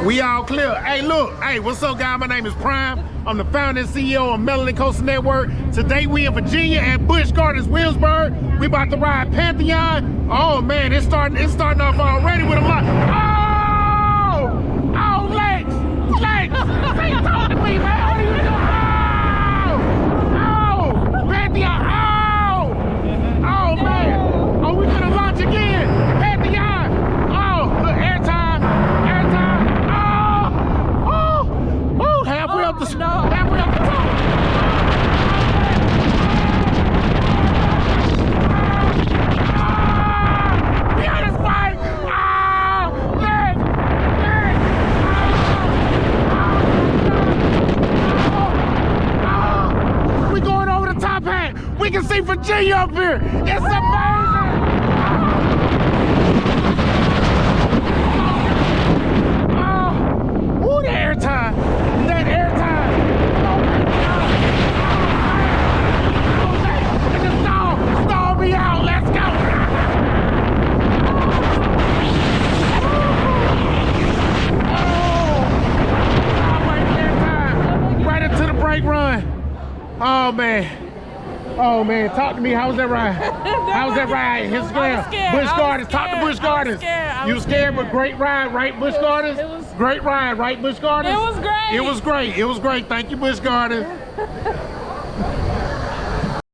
We all clear. Hey, look. Hey, what's up, guys? My name is Prime. I'm the founder and CEO of Melanin Coastal Network. Today we in Virginia at Busch Gardens Williamsburg. We about to ride Pantheon. Oh man, it's starting off already with a lot. Oh, legs. Say talk to me, man. What are you doing? Oh, Pantheon. Oh man. Oh, we gonna launch again. Pantheon. Oh, look, airtime. Oh, halfway up the top. We can see Virginia up here. It's amazing. Oh, ooh, the airtime. That airtime. It just stall me out. Let's go. Right into the brake run. Oh man, talk to me. How was that ride? How was that ride? His scale. Busch Gardens. Talk to Busch Gardens. You was scared, but great ride, right, Busch Gardens? It was great ride, right, Busch Gardens? It was great. It was great. Thank you, Busch Gardens.